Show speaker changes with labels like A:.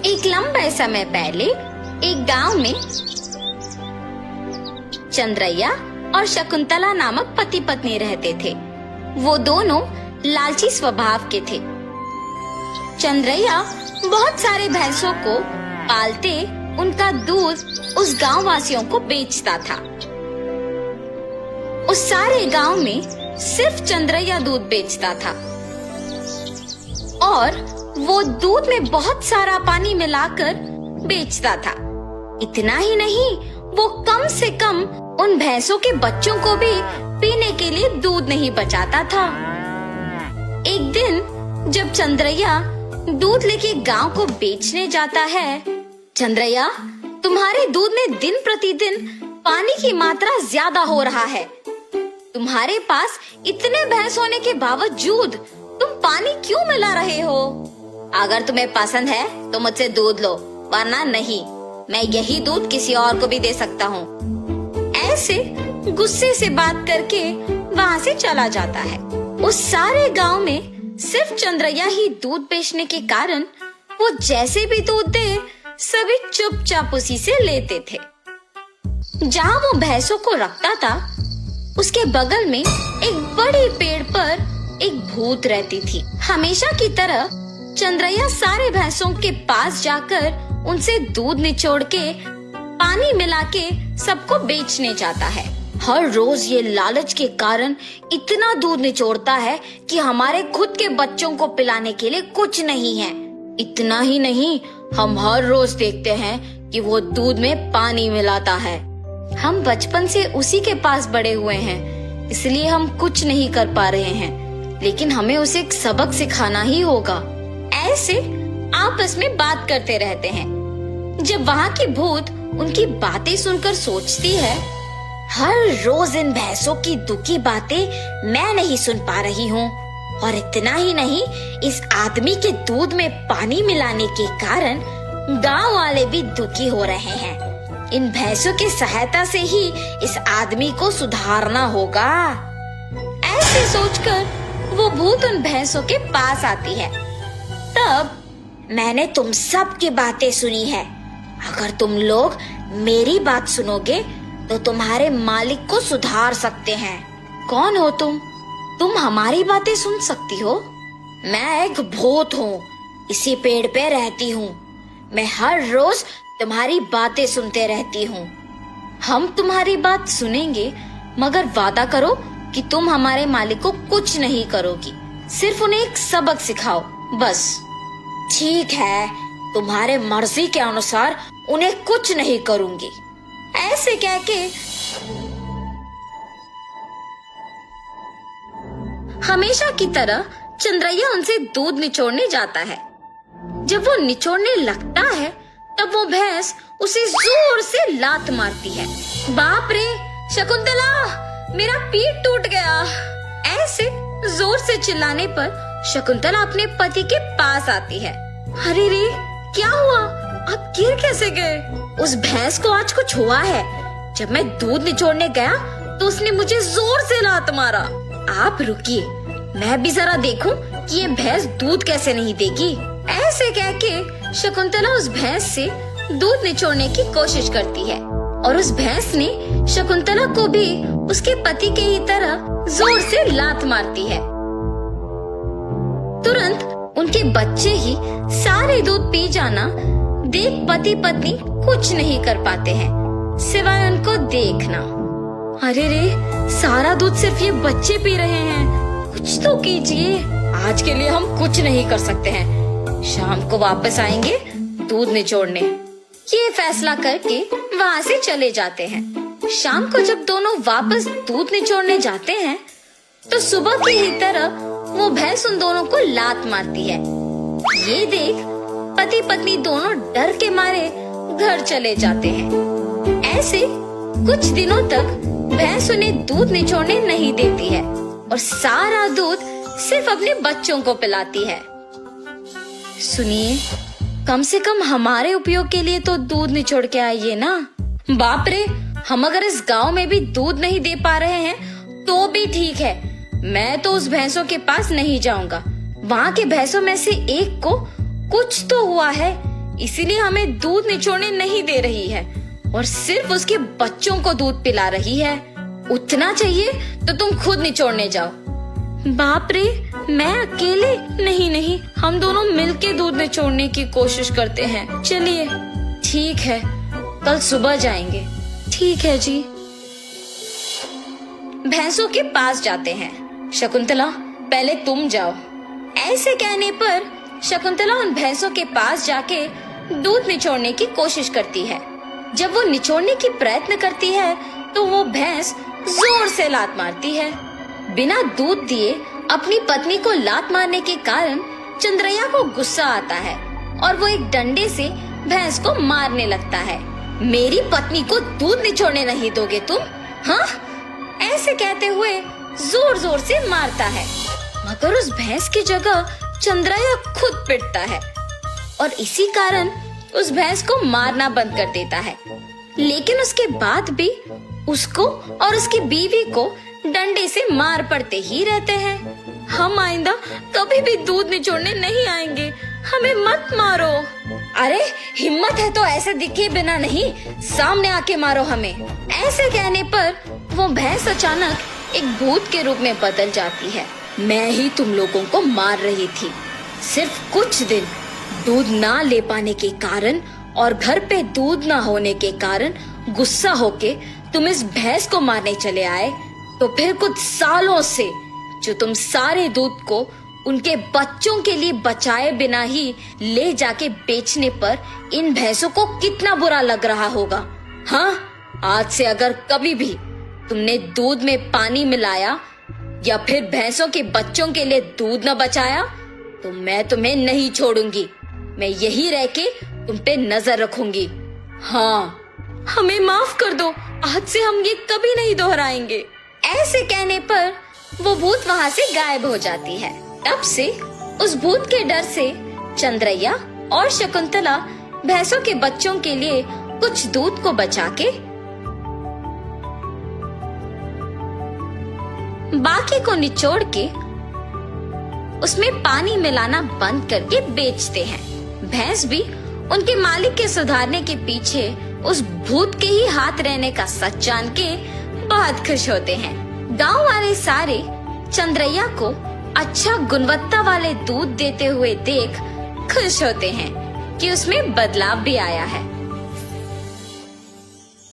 A: एक लंबे समय पहले एक गांव में चंद्रैया और शकुंतला नामक पति पत्नी रहते थे। वो दोनों लालची स्वभाव के थे। चंद्रैया बहुत सारे भैंसों को पालते उनका दूध उस गांव वासियों को बेचता था। उस सारे गांव में सिर्फ चंद्रैया दूध बेचता था और वो दूध में बहुत सारा पानी मिलाकर बेचता था। इतना ही नहीं, वो कम से कम उन भैंसों के बच्चों को भी पीने के लिए दूध नहीं बचाता था। एक दिन जब चंद्रैया दूध लेके गांव को बेचने जाता है, चंद्रैया, तुम्हारे दूध में दिन प्रतिदिन पानी की मात्रा ज्यादा हो रहा है। तुम्हारे पास इतने भैंस होने के बावजूद तुम पानी क्यों मिला रहे हो? अगर तुम्हें पसंद है तो मुझसे दूध लो, वरना नहीं। मैं यही दूध किसी और को भी दे सकता हूँ। ऐसे गुस्से से बात करके वहाँ से चला जाता है। उस सारे गांव में सिर्फ चंद्रैया ही दूध बेचने के कारण वो जैसे भी दूध दे, सभी चुपचाप उसी से लेते थे। जहाँ वो भैंसों को रखता था, उसके बगल में एक बड़े पेड़ पर एक भूत रहती थी। हमेशा की तरह चंद्रैया सारे भैंसों के पास जाकर उनसे दूध निचोड़ के पानी मिला के सबको बेचने जाता है। हर रोज ये लालच के कारण इतना दूध निचोड़ता है कि हमारे खुद के बच्चों को पिलाने के लिए कुछ नहीं है। इतना ही नहीं, हम हर रोज देखते हैं कि वो दूध में पानी मिलाता है। हम बचपन से उसी के पास बड़े हुए हैं, इसलिए हम कुछ नहीं कर पा रहे हैं, लेकिन हमें उसे एक सबक सिखाना ही होगा। ऐसे आपस में बात करते रहते हैं। जब वहाँ की भूत उनकी बातें सुनकर सोचती है, हर रोज इन भैंसों की दुखी बातें मैं नहीं सुन पा रही हूँ, और इतना ही नहीं, इस आदमी के दूध में पानी मिलाने के कारण गांव वाले भी दुखी हो रहे हैं। इन भैंसों की सहायता से ही इस आदमी को सुधारना होगा। ऐसे सोचकर वो भूत उन भैंसों के पास आती है। तब मैंने तुम सब की बातें सुनी है। अगर तुम लोग मेरी बात सुनोगे तो तुम्हारे मालिक को सुधार सकते हैं। कौन हो तुम? तुम हमारी बातें सुन सकती हो? मैं एक भूत हूँ, इसी पेड़ पे रहती हूँ। मैं हर रोज तुम्हारी बातें सुनते रहती हूँ। हम तुम्हारी बात सुनेंगे, मगर वादा करो कि तुम हमारे मालिक को कुछ नहीं करोगी, सिर्फ उन्हें एक सबक सिखाओ, बस। ठीक है, तुम्हारे मर्जी के अनुसार उन्हें कुछ नहीं करूंगी। ऐसे कह के हमेशा की तरह चंद्रैया उनसे दूध निचोड़ने जाता है। जब वो निचोड़ने लगता है, तब वो भैंस उसे जोर से लात मारती है। बाप रे शकुंतला, मेरा पीठ टूट गया। ऐसे जोर से चिल्लाने पर शकुंतला अपने पति के पास आती है। अरे रे, क्या हुआ? आप गिर कैसे गए? उस भैंस को आज कुछ हुआ है। जब मैं दूध निचोड़ने गया तो उसने मुझे जोर से लात मारा। आप रुकिए, मैं भी जरा देखूं कि ये भैंस दूध कैसे नहीं देगी। ऐसे कह के शकुंतला उस भैंस से दूध निचोड़ने की कोशिश करती है, और उस भैंस ने शकुंतला को भी उसके पति के ही तरह जोर से लात मारती है। तुरंत उनके बच्चे ही सारे दूध पी जाना देख पति पत्नी कुछ नहीं कर पाते हैं, सिवाय उनको देखना। अरे रे, सारा दूध सिर्फ ये बच्चे पी रहे हैं, कुछ तो कीजिए। आज के लिए हम कुछ नहीं कर सकते हैं, शाम को वापस आएंगे दूध निचोड़ने। ये फैसला करके वहाँ से चले जाते हैं। शाम को जब दोनों वापस दूध निचोड़ने जाते हैं, तो सुबह की ही तरह वो भैंस उन दोनों को लात मारती है। ये देख पति पत्नी दोनों डर के मारे घर चले जाते हैं। ऐसे कुछ दिनों तक भैंस उन्हें दूध निचोड़ने नहीं देती है और सारा दूध सिर्फ अपने बच्चों को पिलाती है। सुनिए, कम से कम हमारे उपयोग के लिए तो दूध निचोड़ के आइए ना। बाप रे, हम अगर इस गांव में भी दूध नहीं दे पा रहे हैं तो भी ठीक है, मैं तो उस भैंसों के पास नहीं जाऊंगा। वहाँ के भैंसों में से एक को कुछ तो हुआ है, इसीलिए हमें दूध निचोड़ने नहीं दे रही है और सिर्फ उसके बच्चों को दूध पिला रही है। उतना चाहिए तो तुम खुद निचोड़ने जाओ। बाप रे, मैं अकेले? नहीं नहीं, हम दोनों मिलके दूध निचोड़ने की कोशिश करते हैं। चलिए ठीक है, कल सुबह जाएंगे। ठीक है जी। भैंसों के पास जाते हैं। शकुंतला, पहले तुम जाओ। ऐसे कहने पर शकुंतला उन भैंसों के पास जाके दूध निचोड़ने की कोशिश करती है। जब वो निचोड़ने की प्रयत्न करती है तो वो भैंस जोर से लात मारती है। बिना दूध दिए अपनी पत्नी को लात मारने के कारण चंद्रैया को गुस्सा आता है और वो एक डंडे से भैंस को मारने लगता है। मेरी पत्नी को दूध निचोड़ने नहीं दोगे तुम? हाँ? ऐसे कहते हुए जोर जोर से मारता है, मगर उस भैंस की जगह चंद्रैया खुद पिटता है और इसी कारण उस भैंस को मारना बंद कर देता है। लेकिन उसके बाद भी उसको और उसकी बीवी को डंडे से मार पड़ते ही रहते हैं। हम आइंदा कभी भी दूध निचोड़ने नहीं आएंगे, हमें मत मारो। अरे हिम्मत है तो ऐसे दिखे बिना नहीं, सामने आके मारो हमें। ऐसे कहने पर वो भैंस अचानक एक भूत के रूप में बदल जाती है। मैं ही तुम लोगों को मार रही थी। सिर्फ कुछ दिन दूध ना ले पाने के कारण और घर पे दूध ना होने के कारण गुस्सा होके तुम इस भैंस को मारने चले आए, तो फिर कुछ सालों से जो तुम सारे दूध को उनके बच्चों के लिए बचाए बिना ही ले जाके बेचने पर इन भैंसों को कितना बुरा लग रहा होगा। हाँ, आज से अगर कभी भी तुमने दूध में पानी मिलाया या फिर भैंसों के बच्चों के लिए दूध न बचाया तो मैं तुम्हें नहीं छोड़ूंगी। मैं यही रह के तुम पे नजर रखूंगी। हाँ, हमें माफ कर दो, आज से हम ये कभी नहीं दोहराएंगे। ऐसे कहने पर वो भूत वहाँ से गायब हो जाती है। तब से उस भूत के डर से चंद्रैया और शकुंतला भैंसों के बच्चों के लिए कुछ दूध को बचा के बाकी को निचोड़ के उसमें पानी मिलाना बंद करके बेचते हैं। भैंस भी उनके मालिक के सुधारने के पीछे उस भूत के ही हाथ रहने का सच जान के बहुत खुश होते हैं। गांव वाले सारे चंद्रैया को अच्छा गुणवत्ता वाले दूध देते हुए देख खुश होते हैं कि उसमें बदलाव भी आया है।